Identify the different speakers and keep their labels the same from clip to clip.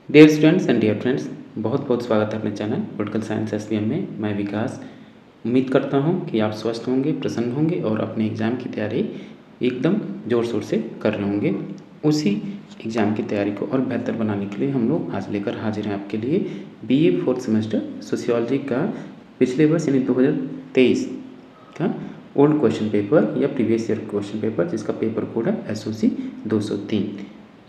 Speaker 1: Dear students and dear friends, बहुत बहुत स्वागत है अपने चैनल पोलिटिकल साइंस एसबीएम में। मैं विकास उम्मीद करता हूं कि आप स्वस्थ होंगे, प्रसन्न होंगे और अपने एग्ज़ाम की तैयारी एकदम ज़ोर शोर से कर रहे होंगे। उसी एग्ज़ाम की तैयारी को और बेहतर बनाने के लिए हम लोग आज लेकर हाजिर हैं आपके लिए बीए फोर्थ सेमेस्टर सोशियोलॉजी का पिछले वर्ष यानी 2023 का ओल्ड क्वेश्चन पेपर या प्रीवियस ईयर क्वेश्चन पेपर, जिसका पेपर कोड है SOC 203,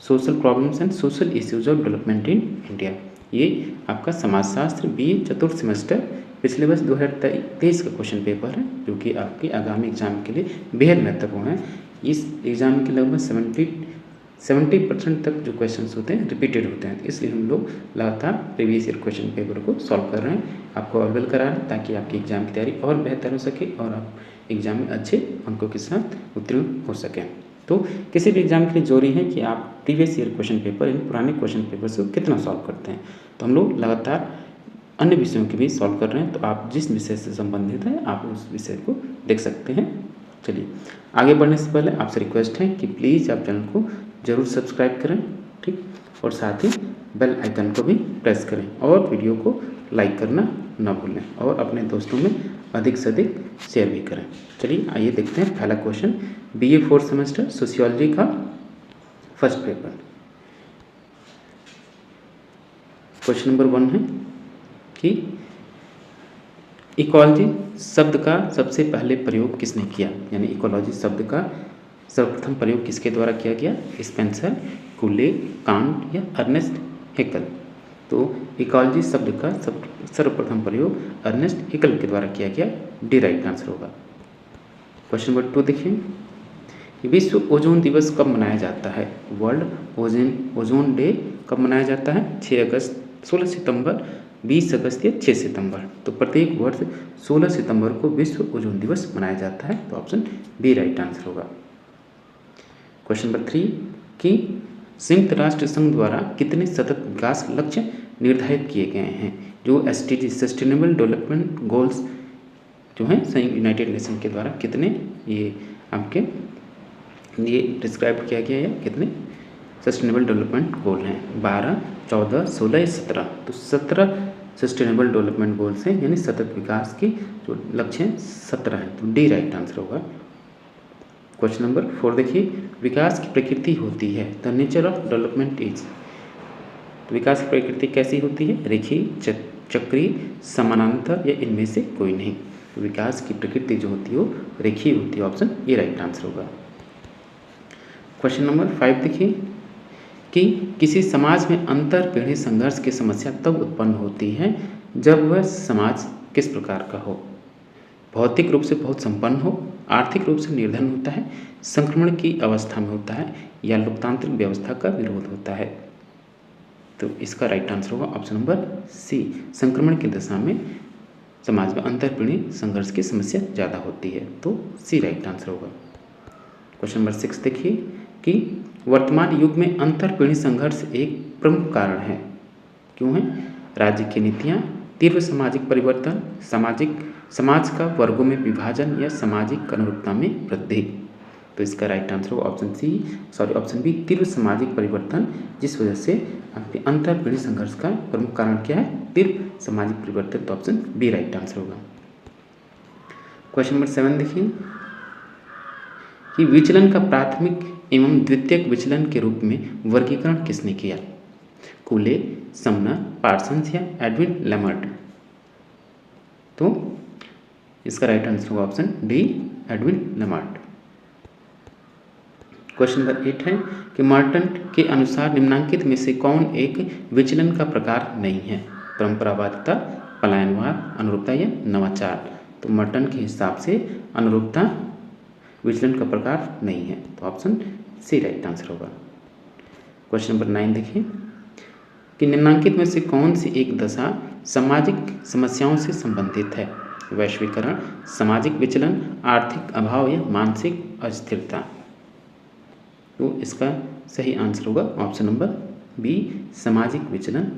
Speaker 1: social problems and social issues of development in India. ये आपका समाजशास्त्र बीए चतुर्थ सेमेस्टर पिछले वर्ष 2023 का क्वेश्चन पेपर है, जो कि आपके आगामी एग्जाम के लिए बेहद महत्वपूर्ण है। इस एग्ज़ाम के लगभग 70% तक जो क्वेश्चंस होते हैं रिपीटेड होते हैं, इसलिए हम लोग लगातार प्रीवियस ईयर क्वेश्चन पेपर को सॉल्व कर रहे हैं, आपको अवेलेबल करा रहे हैं ताकि आपकी एग्ज़ाम की तैयारी और बेहतर हो सके और आप एग्ज़ाम में अच्छे अंकों के साथ उत्तीर्ण हो सकें। तो किसी भी एग्ज़ाम के लिए जरूरी है कि आप previous year question paper in पुराने क्वेश्चन पेपर से कितना सॉल्व करते हैं। तो हम लोग लगातार अन्य विषयों के भी सॉल्व कर रहे हैं, तो आप जिस विषय से संबंधित हैं आप उस विषय को देख सकते हैं। चलिए आगे बढ़ने से पहले आपसे रिक्वेस्ट है कि प्लीज़ आप चैनल को ज़रूर सब्सक्राइब करें, ठीक, और साथ ही बेल आइकन को भी प्रेस करें और वीडियो को लाइक करना ना भूलें और अपने दोस्तों में अधिक से अधिक शेयर भी करें। चलिए आइए देखते हैं पहला question BA fourth semester sociology का फर्स्ट पेपर। क्वेश्चन नंबर 1 है कि इकोलॉजी शब्द का सबसे पहले प्रयोग किसने किया, यानी इकोलॉजी शब्द का सर्वप्रथम प्रयोग किसके द्वारा किया गया, स्पेंसर, कूले, कांट या अर्नेस्ट हेकल। तो इकोलॉजी शब्द का सर्वप्रथम प्रयोग अर्नेस्ट हेकल के द्वारा किया गया, डी राइट आंसर होगा। क्वेश्चन नंबर 2 देखिए, विश्व ओजोन दिवस कब मनाया जाता है, वर्ल्ड ओजोन डे कब मनाया जाता है, 6 अगस्त, 16 सितंबर, 20 अगस्त या 6 सितंबर। तो प्रत्येक वर्ष 16 सितंबर को विश्व ओजोन दिवस मनाया जाता है, तो ऑप्शन बी राइट आंसर होगा। क्वेश्चन नंबर 3 कि संयुक्त राष्ट्र संघ द्वारा कितने सतत विकास लक्ष्य निर्धारित किए गए हैं, जो SDG सस्टेनेबल डेवलपमेंट गोल्स जो हैं यूनाइटेड नेशन के द्वारा कितने ये आपके ये डिस्क्राइब किया गया है, कितने सस्टेनेबल डेवलपमेंट गोल हैं, 12, 14, 16 या 17। तो 17 सस्टेनेबल डेवलपमेंट गोल्स हैं, यानी सतत विकास के जो लक्ष्य हैं 17 हैं, तो डी राइट आंसर होगा। क्वेश्चन नंबर 4 देखिए, विकास की प्रकृति होती है, the nature of development is. तो विकास की प्रकृति कैसी होती है, रेखीय, चक्रीय, समानांतर या इनमें से कोई नहीं। तो विकास की प्रकृति जो होती है वो रेखीय होती है, ऑप्शन ए राइट आंसर होगा। क्वेश्चन नंबर 5 देखिए कि किसी समाज में अंतर पीढ़ी संघर्ष की समस्या तब उत्पन्न होती है जब वह समाज किस प्रकार का हो, भौतिक रूप से बहुत संपन्न हो, आर्थिक रूप से निर्धन होता है, संक्रमण की अवस्था में होता है या लोकतांत्रिक व्यवस्था का विरोध होता है। तो इसका राइट आंसर होगा ऑप्शन नंबर सी, संक्रमण की दशा में समाज में अंतर पीढ़ी संघर्ष की समस्या ज़्यादा होती है, तो सी राइट आंसर होगा। क्वेश्चन नंबर 6 देखिए कि वर्तमान युग में अंतर पीढ़ी संघर्ष एक प्रमुख कारण है, क्यों है, राज्य की नीतियाँ, तीव्र सामाजिक परिवर्तन, समाज का वर्गों में विभाजन या सामाजिक अनुरूपता में वृद्धि। तो इसका राइट आंसर होगा ऑप्शन बी, तीव्र सामाजिक परिवर्तन, जिस वजह से आपके अंतर पीढ़ी संघर्ष का प्रमुख कारण क्या है, तीव्र सामाजिक परिवर्तन, तो ऑप्शन बी राइट आंसर होगा। क्वेश्चन नंबर 7 देखिए कि विचलन का प्राथमिक एवं द्वितीयक विचलन के रूप में वर्गीकरण किसने किया, कूले, समनर, पार्सन्स या एडविन लैमर्ट। तो इसका राइट आंसर होगा option D, Edwin Lemert. Question number 8 है कि मर्टन के अनुसार निम्नांकित में से कौन एक विचलन का प्रकार नहीं है, परंपरावादिता, पलायनवाद, अनुरूपता या नवाचार। तो मर्टन के हिसाब से अनुरूपता विचलन का प्रकार नहीं है, तो ऑप्शन सी राइट आंसर होगा। क्वेश्चन नंबर 9 देखिए कि निम्नांकित में से कौन सी एक दशा सामाजिक समस्याओं से संबंधित है, वैश्वीकरण, सामाजिक विचलन, आर्थिक अभाव या मानसिक अस्थिरता। तो इसका सही आंसर होगा ऑप्शन नंबर बी, सामाजिक विचलन।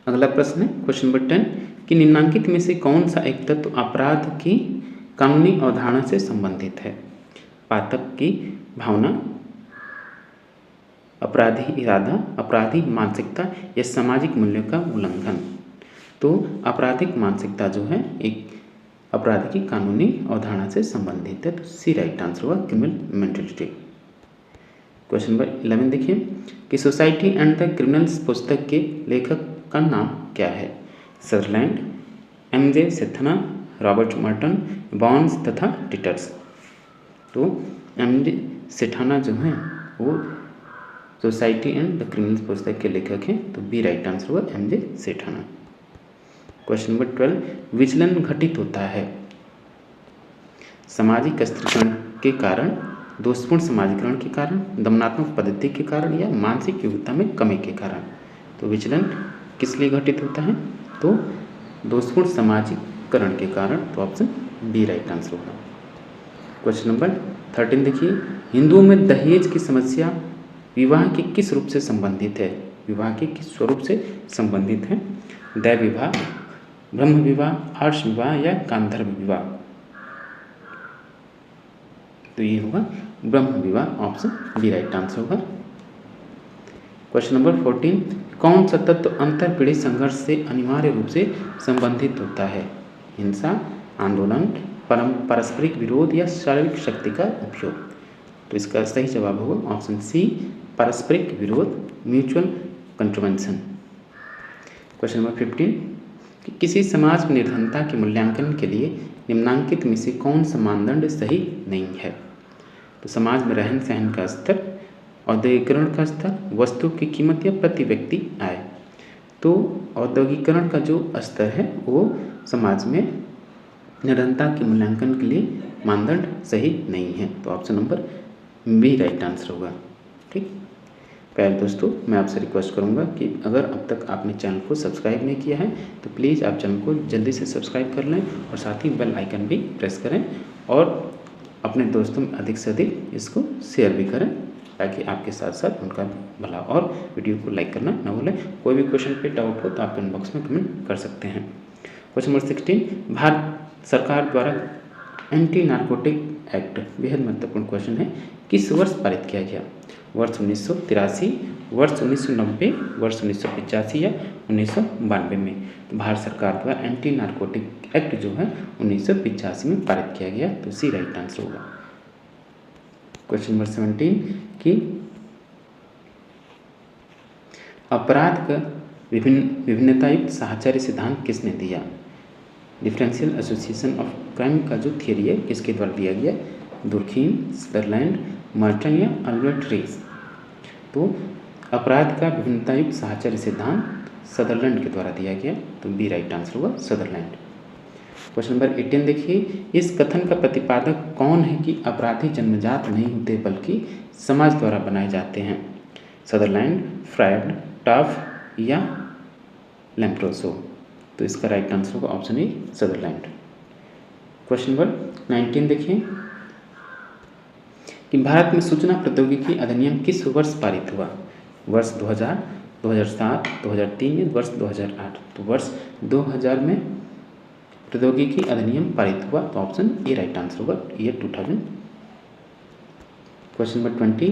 Speaker 1: अगला प्रश्न है क्वेश्चन नंबर 10 कि निम्नांकित में से कौन सा एक तत्व अपराध की कानूनी अवधारणा से संबंधित है, पातक की भावना, अपराधी इरादा, अपराधी मानसिकता या सामाजिक मूल्यों का उल्लंघन। तो आपराधिक मानसिकता जो है एक अपराध की कानूनी अवधारणा से संबंधित है, तो सी राइट आंसर होगा क्रिमिनल मेंटेलिटी। क्वेश्चन नंबर 11 देखिए कि सोसाइटी एंड द क्रिमिनल्स पुस्तक के लेखक का नाम क्या है? Sutherland, M J. Sethna, Robert Merton, Barnes तथा टिटर्स। तो एम.जे. सेथना जो हैं वो सोसाइटी एंड द क्रिमिनल्स पुस्तक के लेखक हैं, तो बी राइट आंसर होगा एम.जे. सेथना। क्वेश्चन नंबर 12 विचलन घटित होता है सामाजिक स्थिरीकरण के कारण, दोषपूर्ण समाजीकरण के कारण, दमनात्मक पद्धति के कारण या मानसिक योग्यता में कमी के कारण। तो विचलन किस लिए घटित होता है? तो दोषपूर्ण समाजीकरण के कारण, तो ऑप्शन बी राइट आंसर होगा। क्वेश्चन नंबर 13 देखिए हिंदुओं में दहेज की समस्या विवाह के किस रूप से संबंधित है? विवाह के किस स्वरूप से संबंधित है? दैव विवाह, ब्रह्म विवाह, आर्ष विवाह या गांधर्व विवाह। तो ये होगा ब्रह्म विवाह, ऑप्शन बी राइट आंसर होगा। क्वेश्चन नंबर 14 कौन सा तत्व अंतर पीढ़ी संघर्ष से अनिवार्य रूप से संबंधित होता है? हिंसा, आंदोलन, पारस्परिक विरोध या शारीरिक शक्ति का उपयोग। तो इसका सही जवाब होगा ऑप्शन सी पारस्परिक विरोध, म्यूचुअल कंट्रोवेंशन। क्वेश्चन नंबर 15 कि किसी समाज में निर्धनता के मूल्यांकन के लिए निम्नांकित में से कौन सा मानदंड सही नहीं है? तो समाज में रहन सहन का स्तर, औद्योगिकरण का स्तर, वस्तु की कीमत या प्रति व्यक्ति आय। तो औद्योगिकरण का जो स्तर है वो समाज में निर्धनता के मूल्यांकन के लिए मानदंड सही नहीं है, तो option number B right answer होगा। ठीक, प्यारे दोस्तों मैं आपसे रिक्वेस्ट करूंगा कि अगर अब तक आपने चैनल को सब्सक्राइब नहीं किया है तो प्लीज़ आप चैनल को जल्दी से सब्सक्राइब कर लें और साथ ही बेल आइकन भी प्रेस करें और अपने दोस्तों में अधिक से अधिक इसको शेयर भी करें ताकि आपके साथ साथ उनका भला, और वीडियो को लाइक करना ना भूलें। कोई भी क्वेश्चन पे डाउट हो तो आप कमेंट बॉक्स में कमेंट कर सकते हैं। क्वेश्चन नंबर 16 भारत सरकार द्वारा एंटी नारकोटिक एक्ट, बेहद महत्वपूर्ण क्वेश्चन है, किस वर्ष पारित किया गया? वर्ष 1983, वर्ष 1990, वर्ष 1985 या 1992 में? तो भारत सरकार द्वारा एंटी नारकोटिक एक्ट जो है 1985 में पारित किया गया, तो सी राइट आंसर होगा। क्वेश्चन नंबर 17 कि अपराध का विभिन्नतायुक्त साहचर्य सिद्धांत किसने दिया? डिफरेंशियल एसोसिएशन ऑफ क्राइम का जो थियरी है किसके द्वारा दिया गया? दुर्खीम, सदरलैंड, मर्टन या अल्बर्ट रीस। तो अपराध का विभिन्नतायुक्त साहचर्य सिद्धांत सदरलैंड के द्वारा दिया गया, तो बी राइट आंसर होगा सदरलैंड। क्वेश्चन नंबर 18 देखिए इस कथन का प्रतिपादक कौन है कि अपराधी जन्मजात नहीं होते बल्कि समाज द्वारा बनाए जाते हैं? सदरलैंड, फ्रायड, टॉफ या लैम्प्रोसो। तो इसका राइट आंसर होगा ऑप्शन ए सदरलैंड। क्वेश्चन नंबर 19 देखिए कि भारत में सूचना प्रौद्योगिकी अधिनियम किस वर्ष पारित हुआ? वर्ष 2000, 2007, 2003 या वर्ष 2008? तो वर्ष 2000 में प्रौद्योगिकी अधिनियम पारित हुआ, तो ऑप्शन ए राइट आंसर होगा ईयर 2000। क्वेश्चन नंबर 20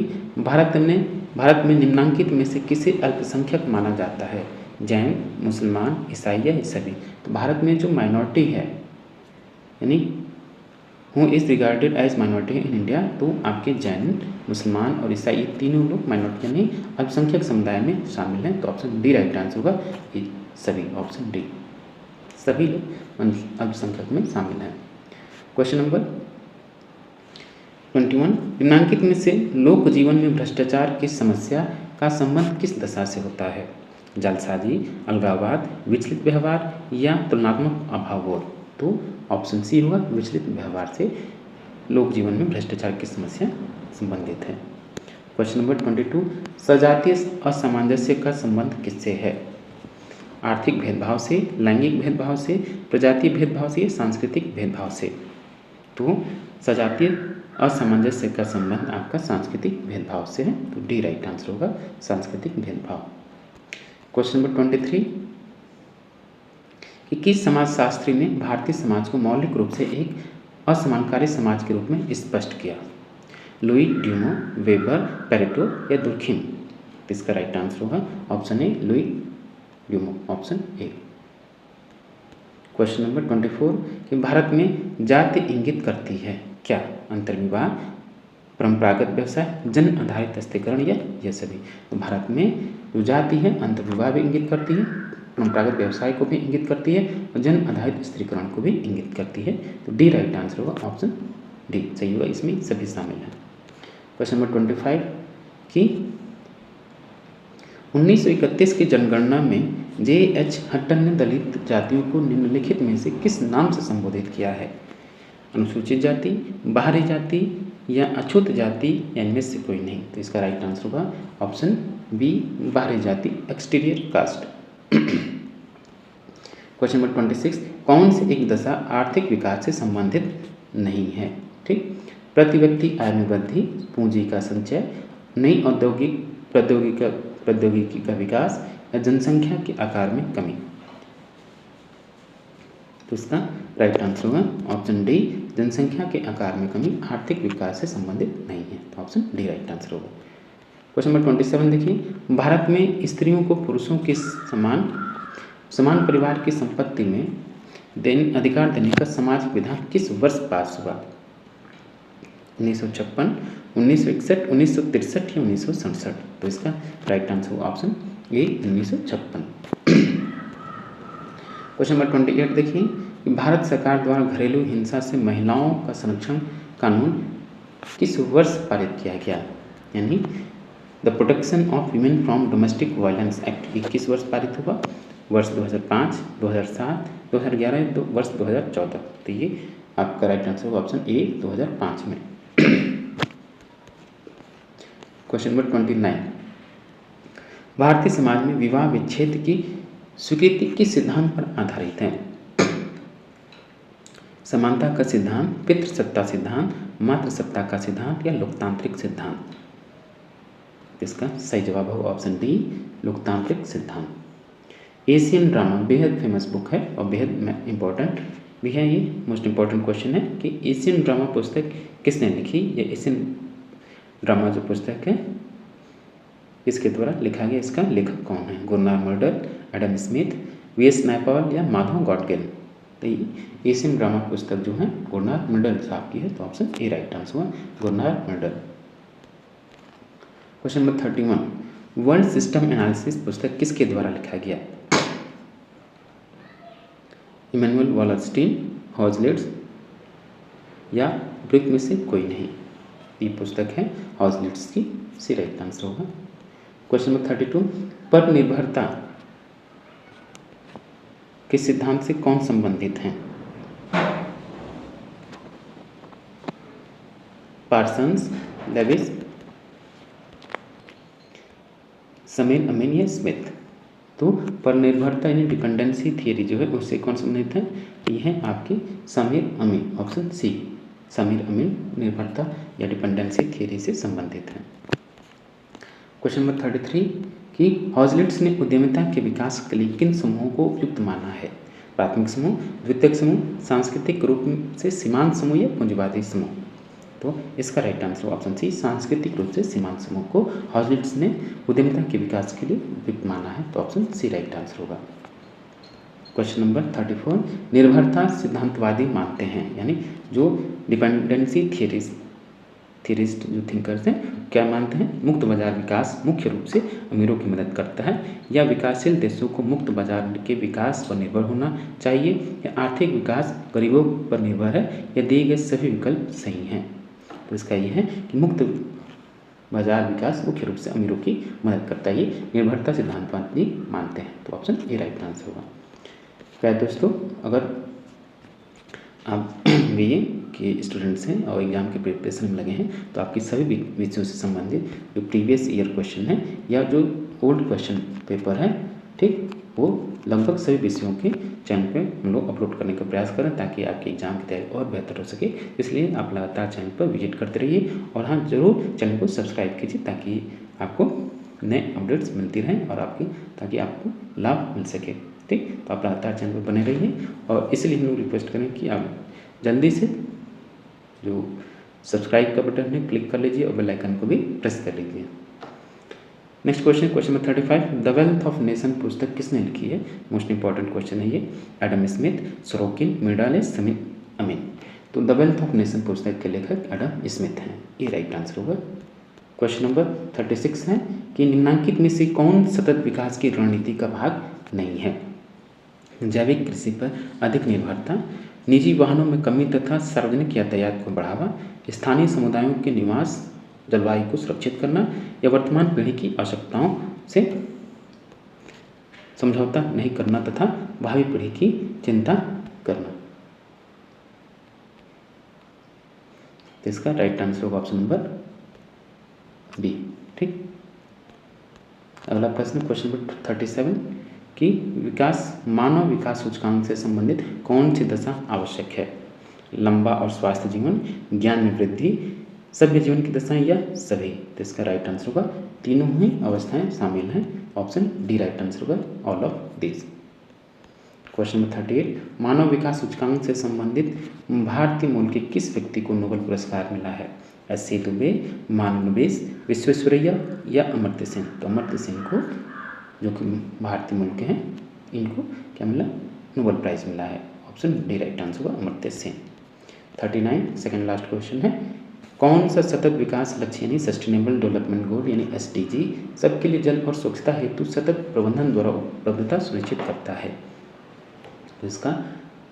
Speaker 1: भारत में निम्नांकित में से किसे अल्पसंख्यक माना जाता है? जैन, मुसलमान, ईसाई या सभी? तो भारत में जो माइनॉरिटी है यानी who is regarded as minority in India, तो आपके जैन, मुसलमान और ईसाई तीनों लोग माइनॉरिटी यानी अल्पसंख्यक समुदाय में शामिल हैं, तो ऑप्शन डी राइट आंसर होगा सभी, ऑप्शन डी सभी लोग अल्पसंख्यक में शामिल हैं। क्वेश्चन नंबर 21 निम्नांकित में से लोक जीवन में भ्रष्टाचार की समस्या का संबंध किस दशा से होता है? जालसाजी, अलगाववाद, विचलित व्यवहार या तुलनात्मक अभावबोध? तो ऑप्शन सी होगा विचलित व्यवहार से लोक जीवन में भ्रष्टाचार की समस्या संबंधित है। क्वेश्चन नंबर 22 सजातीय असामंजस्य का संबंध किससे है? आर्थिक भेदभाव से, लैंगिक भेदभाव से, प्रजातीय भेदभाव से या सांस्कृतिक भेदभाव से? तो सजातीय असामंजस्य का संबंध आपका सांस्कृतिक भेदभाव से है, तो डी राइट आंसर होगा सांस्कृतिक भेदभाव। क्वेश्चन नंबर 23 कि किस समाजशास्त्री ने भारतीय समाज को मौलिक रूप से एक असमानकारी समाज के रूप में स्पष्ट किया? लुई ड्यूमो, वेबर, पेरेटो या दुर्खिम? तो इसका राइट आंसर होगा option A Louis LUMO, option A. Question number 24 कि भारत में जाति इंगित करती है क्या? अंतर्विवाह, परंपरागत व्यवसाय, जन आधारित हस्तीकरण या यह सभी। तो भारत में जो जाति है अंतर्विवाह भी इंगित करती है, परंपरागत व्यवसाय को भी इंगित करती है और जन आधारित स्त्रीकरण को भी इंगित करती है। तो डी राइट आंसर होगा, ऑप्शन डी सही होगा, इसमें सभी शामिल हैं। क्वेश्चन नंबर 25 कि 1931 की जनगणना में J.H. हट्टन ने दलित जातियों को निम्नलिखित में से किस नाम से संबोधित किया है? अनुसूचित जाति, बाहरी जाति या अछूत जाति या इनमें से कोई नहीं। तो इसका राइट आंसर होगा ऑप्शन बी बाहरी जाति, एक्सटीरियर कास्ट। क्वेश्चन नंबर 26 कौन सी एक दशा आर्थिक विकास से संबंधित नहीं है? ठीक, प्रति व्यक्ति आय में वृद्धि, पूंजी का संचय, नई औद्योगिक प्रौद्योगिकी का विकास या जनसंख्या के आकार में कमी। तो इसका राइट आंसर होगा ऑप्शन डी, जनसंख्या के आकार में कमी आर्थिक विकास से संबंधित नहीं है। तो ऑप्शन डी राइट आंसर होगा। क्वेश्चन नंबर 27 देखिए, भारत में स्त्रियों को पुरुषों के समान परिवार की संपत्ति में अधिकार देने का सामाजिक विधान किस वर्ष पास हुआ? 1956, 1961, 1963 या 1967। तो इसका राइट आंसर होगा ऑप्शन ए 1956। क्वेश्चन नंबर 28 देखिए, भारत सरकार द्वारा घरेलू हिंसा से महिलाओं का संरक्षण कानून किस वर्ष पारित किया गया? यानी the protection of women from domestic violence act ये किस वर्ष पारित हुआ? वर्ष 2005, 2007, 2011, वर्ष 2014। तो ये आपका राइट आंसर होगा ऑप्शन ए 2005 में। क्वेश्चन नंबर 29, भारतीय समाज में विवाह विच्छेद की स्वीकृति किस सिद्धांत पर आधारित है? समानता का सिद्धांत, पितृसत्ता सिद्धांत, मातृसत्ता का सिद्धांत या लोकतांत्रिक सिद्धांत? इसका सही जवाब होगा ऑप्शन डी लोकतांत्रिक सिद्धांत। एशियन ड्रामा बेहद फेमस बुक है और बेहद इम्पोर्टेंट भी है। ये मोस्ट इम्पोर्टेंट क्वेश्चन है कि एशियन ड्रामा पुस्तक किसने लिखी? ये एशियन ड्रामा जो पुस्तक है इसके द्वारा लिखा गया, इसका लेखक कौन है? गुरनार मर्डल, एडम स्मिथ, वी.एस. नायपॉल या माधव गॉडगिल? तो ये एशियन ड्रामा पुस्तक जो है गुरनार मर्डल साहब की है। तो ऑप्शन ए राइट आंसर हुआ Gunnar Myrdal. Question number 31, world system analysis पुस्तक किसके द्वारा लिखा गया? इमैनुअल वॉलस्टीन, हॉजलिट्स या ब्रिक में से कोई नहीं। ये पुस्तक है हॉजलिट्स की, सी राइट आंसर होगा। क्वेश्चन नंबर 32, पर निर्भरता के सिद्धांत से कौन संबंधित है? पार्सन्स, लेविस, समीर अमीन या स्मिथ? तो पर निर्भरता यानी डिपेंडेंसी थियरी जो है उससे कौन संबंधित है? ये है आपकी समीर अमीन, ऑप्शन सी समीर अमीन निर्भरता या डिपेंडेंसी थियरी से संबंधित है। क्वेश्चन नंबर 33 कि हॉजलिट्स ने उद्यमिता के विकास के लिए किन समूहों को उपयुक्त माना है? प्राथमिक समूह, द्वितीयक समूह, सांस्कृतिक रूप से सीमांत समूह या पूंजीवादी समूह? तो इसका राइट आंसर ऑप्शन सी सांस्कृतिक रूप से सीमांत समूह को हॉजलिट्स ने उद्यमिता के विकास के लिए उपयुक्त माना है। तो ऑप्शन सी राइट आंसर होगा। क्वेश्चन नंबर 34, निर्भरता सिद्धांतवादी मानते हैं, यानी जो डिपेंडेंसी थियरिस्ट जो थिंकर्स हैं क्या मानते हैं? मुक्त बाजार विकास मुख्य रूप से अमीरों की मदद करता है, या विकासशील देशों को मुक्त बाजार के विकास पर निर्भर होना चाहिए, या आर्थिक विकास गरीबों पर निर्भर है, या दिए गए सभी विकल्प सही हैं? तो इसका ये है कि मुक्त बाजार विकास मुख्य रूप से अमीरों की मदद करता है, ये निर्भरता सिद्धांतवादी मानते हैं। तो ऑप्शन ए राइट आंसर होगा। क्या दोस्तों, अगर आप बीए के स्टूडेंट्स हैं और एग्ज़ाम के प्रिपरेशन में लगे हैं तो आपकी सभी विषयों से संबंधित जो प्रीवियस ईयर क्वेश्चन है या जो ओल्ड क्वेश्चन पेपर है, ठीक, वो लगभग सभी विषयों के चैनल पे हम लोग अपलोड करने का प्रयास करें ताकि आपके एग्ज़ाम की तैयारी और बेहतर हो सके। इसलिए आप लगातार चैनल पर विजिट करते रहिए और हाँ, ज़रूर चैनल को सब्सक्राइब कीजिए ताकि आपको नए अपडेट्स मिलती रहें और ताकि आपको लाभ मिल सके। ठीक, तो आप लगातार चैनल पर बने रहिए और इसलिए हम लोग रिक्वेस्ट करें कि आप जल्दी से जो सब्सक्राइब का बटन है क्लिक कर लीजिए और बेल आइकन को भी प्रेस कर लीजिए। Next question, question number 35, the wealth of nation पुस्तक किसने लिखी है? मोस्ट इंपॉर्टेंट क्वेश्चन है ये। एडम स्मिथ, सोरोकिन, मिर्डालेस, समीर अमीन। तो द वेल्थ ऑफ नेशन पुस्तक के लेखक एडम स्मिथ हैं, ये राइट आंसर होगा। क्वेश्चन नंबर 36 है कि निम्नलिखित में से कौन सतत विकास की रणनीति का भाग नहीं है? जैविक कृषि पर अधिक निर्भरता, निजी वाहनों में कमी तथा सार्वजनिक यातायात को बढ़ावा, स्थानीय समुदायों के निवास जलवायु को सुरक्षित करना, या वर्तमान पीढ़ी की आवश्यकताओं से समझौता नहीं करना तथा भावी पीढ़ी की चिंता करना। तो इसका राइट आंसर होगा ऑप्शन नंबर बी। ठीक, अगला प्रश्न, क्वेश्चन नंबर 37 कि मानव विकास सूचकांक से संबंधित कौन सी दशा आवश्यक है? लंबा और स्वास्थ्य जीवन, ज्ञान में वृद्धि, सभ्य जीवन की दशाएं या सभी? तो इसका राइट आंसर होगा तीनों ही अवस्थाएं शामिल हैं, ऑप्शन डी राइट आंसर होगा, all of this. Question number 38, मानव विकास सूचकांक से संबंधित भारतीय मूल के किस व्यक्ति को नोबेल पुरस्कार मिला है? एस.सी. दुबे, मानवेश, विश्वेश्वरैया या अमर्त्य सेन? तो अमर्त्य सेन को, जो कि भारतीय मूल के हैं, इनको क्या मिला? नोबेल प्राइज मिला है, ऑप्शन डी राइट आंसर होगा, Amartya Sen. 39 second last question है, कौन सा सतत विकास लक्ष्य यानी सस्टेनेबल डेवलपमेंट गोल यानी SDG सबके लिए जल और स्वच्छता हेतु सतत प्रबंधन द्वारा उपलब्धता सुनिश्चित करता है? तो इसका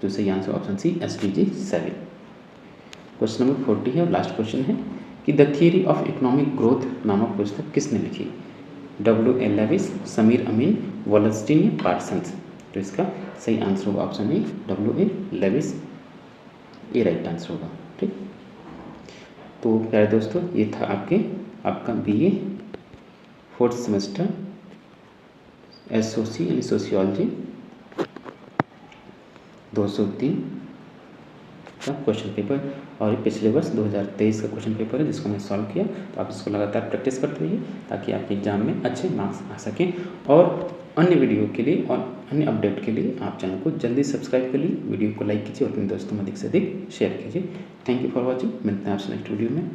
Speaker 1: जो सही answer option C, SDG 7। Question number 40 है और लास्ट क्वेश्चन है कि the theory of economic growth नामक पुस्तक किसने लिखी? W.A. Lewis, Samir Amin, Wallerstein या पार्सन्स? तो इसका सही आंसर होगा ऑप्शन ए, W.A. लेविस, ये राइट आंसर होगा। ठीक, तो प्यारे दोस्तों, ये था आपका BA 4th सेमेस्टर SOC यानी सोशियोलॉजी 203 का क्वेश्चन पेपर, और ये पिछले वर्ष 2023 का क्वेश्चन पेपर है जिसको मैं सॉल्व किया। तो आप इसको लगातार प्रैक्टिस करते रहिए ताकि आपके एग्जाम में अच्छे मार्क्स आ सकें। और अन्य वीडियो के लिए और अन्य अपडेट के लिए आप चैनल को जल्दी सब्सक्राइब कर लीजिए, वीडियो को लाइक कीजिए और अपने दोस्तों में अधिक से अधिक शेयर कीजिए। थैंक यू फॉर वॉचिंग, मिलते हैं आपसे नेक्स्ट वीडियो में।